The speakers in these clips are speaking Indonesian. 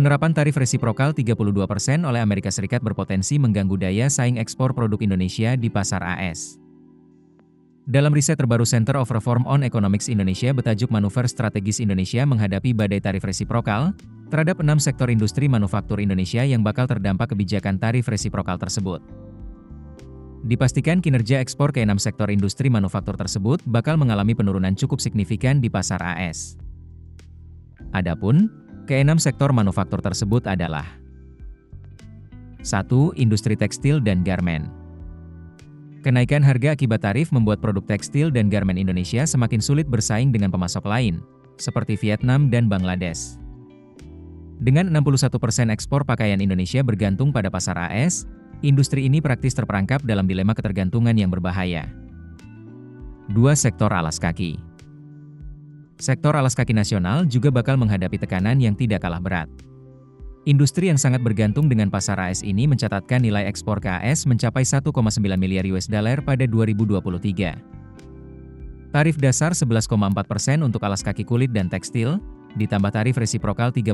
Penerapan tarif resiprokal 32% oleh Amerika Serikat berpotensi mengganggu daya saing ekspor produk Indonesia di pasar AS. Dalam riset terbaru Center of Reform on Economics Indonesia bertajuk Manuver Strategis Indonesia menghadapi badai tarif resiprokal, terhadap 6 sektor industri manufaktur Indonesia yang bakal terdampak kebijakan tarif resiprokal tersebut. Dipastikan kinerja ekspor ke 6 sektor industri manufaktur tersebut bakal mengalami penurunan cukup signifikan di pasar AS. Adapun, ke-6 sektor manufaktur tersebut adalah 1. Industri tekstil dan garmen. Kenaikan harga akibat tarif membuat produk tekstil dan garmen Indonesia semakin sulit bersaing dengan pemasok lain, seperti Vietnam dan Bangladesh. Dengan 61% ekspor pakaian Indonesia bergantung pada pasar AS, industri ini praktis terperangkap dalam dilema ketergantungan yang berbahaya. 2. Sektor alas kaki. Sektor alas kaki nasional juga bakal menghadapi tekanan yang tidak kalah berat. Industri yang sangat bergantung dengan pasar AS ini mencatatkan nilai ekspor ke AS mencapai 1,9 miliar US dollar pada 2023. Tarif dasar 11,4% untuk alas kaki kulit dan tekstil, ditambah tarif resiprokal 32%,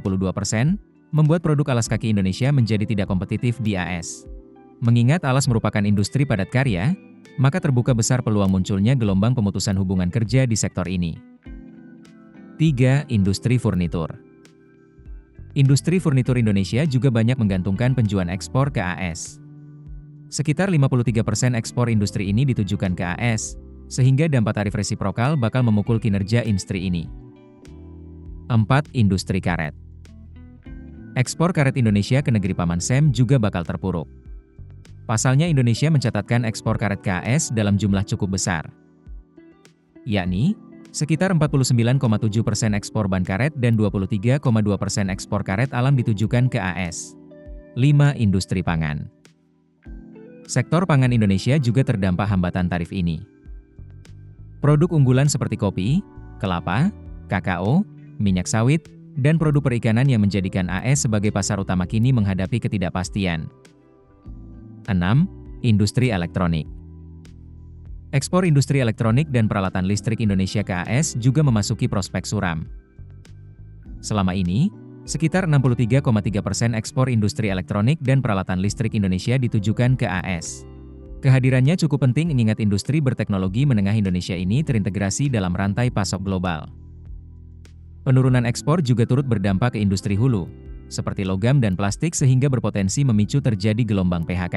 membuat produk alas kaki Indonesia menjadi tidak kompetitif di AS. Mengingat alas merupakan industri padat karya, maka terbuka besar peluang munculnya gelombang pemutusan hubungan kerja di sektor ini. 3. Industri furnitur. Industri furnitur Indonesia juga banyak menggantungkan penjualan ekspor ke AS. Sekitar 53% ekspor industri ini ditujukan ke AS, sehingga dampak tarif resiprokal bakal memukul kinerja industri ini. 4. Industri karet. Ekspor karet Indonesia ke negeri Paman Sam juga bakal terpuruk. Pasalnya Indonesia mencatatkan ekspor karet ke AS dalam jumlah cukup besar, yakni sekitar 49,7% ekspor ban karet dan 23,2% ekspor karet alam ditujukan ke AS. 5. Industri pangan. Sektor pangan Indonesia juga terdampak hambatan tarif ini. Produk unggulan seperti kopi, kelapa, kakao, minyak sawit, dan produk perikanan yang menjadikan AS sebagai pasar utama kini menghadapi ketidakpastian. 6. Industri elektronik. Ekspor industri elektronik dan peralatan listrik Indonesia ke AS juga memasuki prospek suram. Selama ini, sekitar 63,3% ekspor industri elektronik dan peralatan listrik Indonesia ditujukan ke AS. Kehadirannya cukup penting mengingat industri berteknologi menengah Indonesia ini terintegrasi dalam rantai pasok global. Penurunan ekspor juga turut berdampak ke industri hulu, seperti logam dan plastik sehingga berpotensi memicu terjadi gelombang PHK.